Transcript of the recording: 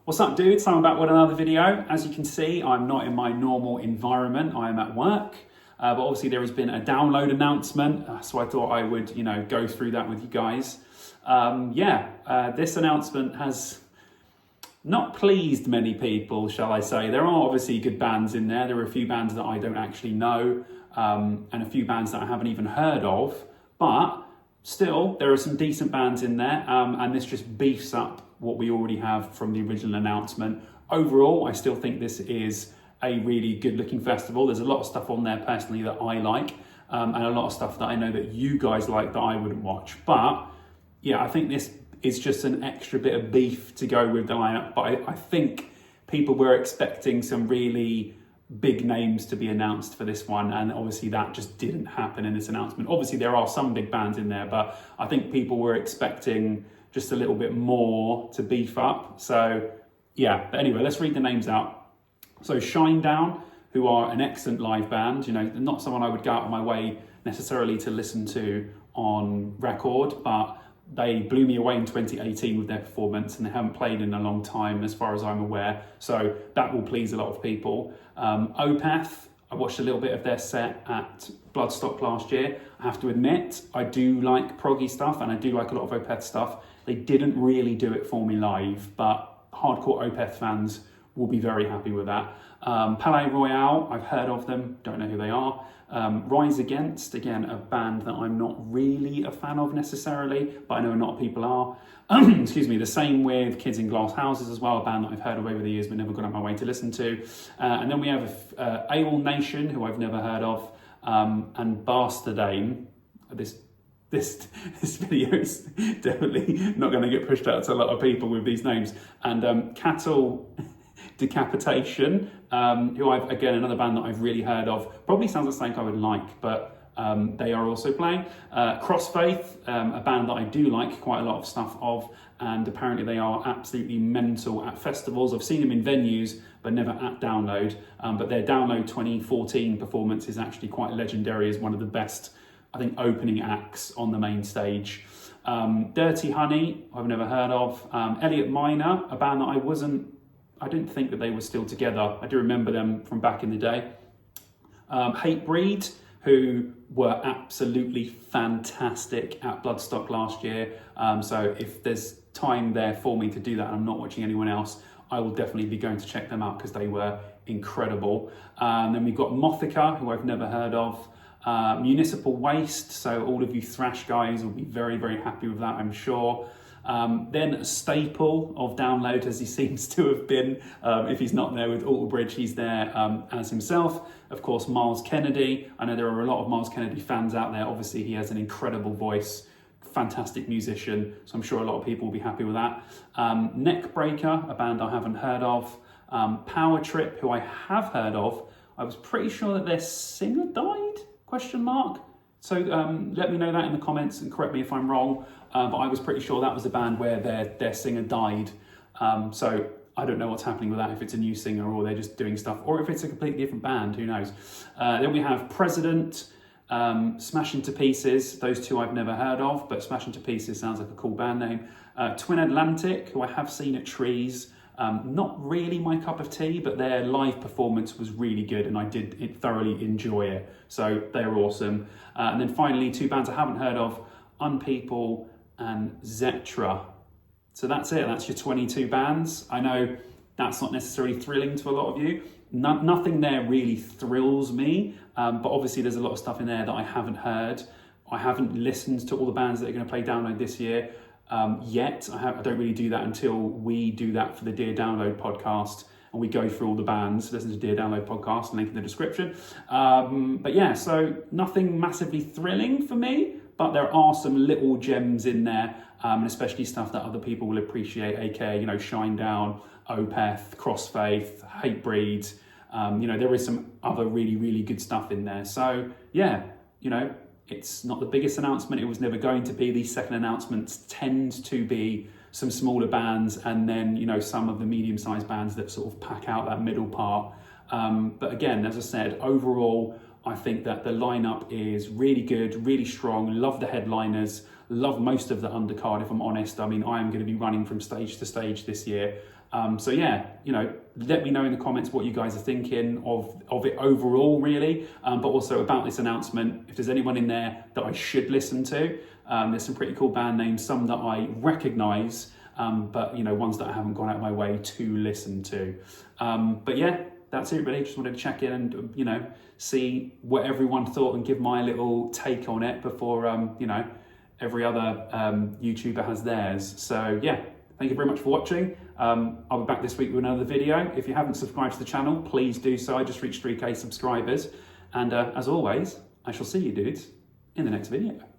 What's up, dudes? So I'm back with another video. As you can see, I'm not in my normal environment. I am at work, but obviously there has been a download announcement, so I thought I would, go through that with you guys. This announcement has not pleased many people, shall I say. There are obviously good bands in there. There are a few bands that I don't actually know, and a few bands that I haven't even heard of, but still, there are some decent bands in there, and this just beefs up what we already have from the original announcement. Overall, I still think this is a really good looking festival. There's a lot of stuff on there personally that I like, and a lot of stuff that I know that you guys like that I wouldn't watch. But yeah, I think this is just an extra bit of beef to go with the lineup. But I think people were expecting some really big names to be announced for this one, and obviously that just didn't happen in this announcement. Obviously there are some big bands in there, but I think people were expecting just a little bit more to beef up. So yeah, but anyway, let's read the names out. So Shinedown, who are an excellent live band, not someone I would go out of my way necessarily to listen to on record, but they blew me away in 2018 with their performance, and they haven't played in a long time as far as I'm aware. So that will please a lot of people. Opeth, I watched a little bit of their set at Bloodstock last year. I have to admit, I do like proggy stuff and I do like a lot of Opeth stuff. They didn't really do it for me live, but hardcore Opeth fans will be very happy with that. Palais Royale, I've heard of them, don't know who they are. Rise Against, again, a band that I'm not really a fan of necessarily, but I know a lot of people are. Excuse me, the same with Kids in Glass Houses as well, a band that I've heard of over the years but never got out my way to listen to. And then we have AWOL Nation, who I've never heard of, and Bastardane. This video is definitely not going to get pushed out to a lot of people with these names. And Cattle Decapitation, who again, another band that I've really heard of. Probably sounds like something I would like, but they are also playing. Crossfaith, a band that I do like quite a lot of stuff of, and apparently they are absolutely mental at festivals. I've seen them in venues, but never at Download. But their Download 2014 performance is actually quite legendary as one of the best, I think, opening acts on the main stage. Dirty Honey, I've never heard of. Elliot Minor, a band that I didn't think that they were still together. I do remember them from back in the day. Hatebreed, who were absolutely fantastic at Bloodstock last year. So if there's time there for me to do that and I'm not watching anyone else, I will definitely be going to check them out because they were incredible. Then we've got Mothica, who I've never heard of. Municipal Waste, so all of you thrash guys will be very, very happy with that, I'm sure. Then a staple of Download, as he seems to have been, if he's not there with Alterbridge, he's there as himself. Of course, Miles Kennedy. I know there are a lot of Miles Kennedy fans out there. Obviously, he has an incredible voice, fantastic musician, so I'm sure a lot of people will be happy with that. Neckbreaker, a band I haven't heard of. Power Trip, who I have heard of. I was pretty sure that their singer died? ? So let me know that in the comments and correct me if I'm wrong. But I was pretty sure that was the band where their singer died. So I don't know what's happening with that, if it's a new singer or they're just doing stuff, or if it's a completely different band, who knows. Then we have President, Smash Into Pieces. Those two I've never heard of, but Smash Into Pieces sounds like a cool band name. Twin Atlantic, who I have seen at Trees. Not really my cup of tea, but their live performance was really good and I did thoroughly enjoy it. So they're awesome. And then finally, two bands I haven't heard of, Unpeople and Zetra. So that's it, that's your 22 bands. I know that's not necessarily thrilling to a lot of you. Nothing there really thrills me, but obviously there's a lot of stuff in there that I haven't heard. I haven't listened to all the bands that are going to play Download this year. Yet. I don't really do that until we do that for the Dear Download podcast and we go through all the bands. Listen to Dear Download podcast, link in the description. But yeah, so nothing massively thrilling for me, but there are some little gems in there, and especially stuff that other people will appreciate, aka, Shinedown, Opeth, Crossfaith, Hatebreed. There is some other really, really good stuff in there. So yeah, it's not the biggest announcement. It was never going to be. These second announcements tend to be some smaller bands and then, some of the medium-sized bands that sort of pack out that middle part. But again, as I said, overall, I think that the lineup is really good, really strong. Love the headliners. Love most of the undercard, if I'm honest. I mean, I am going to be running from stage to stage this year. So yeah, you know, let me know in the comments what you guys are thinking of it overall, really, but also about this announcement. If there's anyone in there that I should listen to, there's some pretty cool band names, some that I recognise, but you know, ones that I haven't gone out of my way to listen to. But yeah, that's it really. Just wanted to check in and, you know, see what everyone thought and give my little take on it before, you know, every other YouTuber has theirs. So yeah, thank you very much for watching. I'll be back this week with another video. If you haven't subscribed to the channel, please do so. I just reached 3K subscribers. And as always, I shall see you dudes in the next video.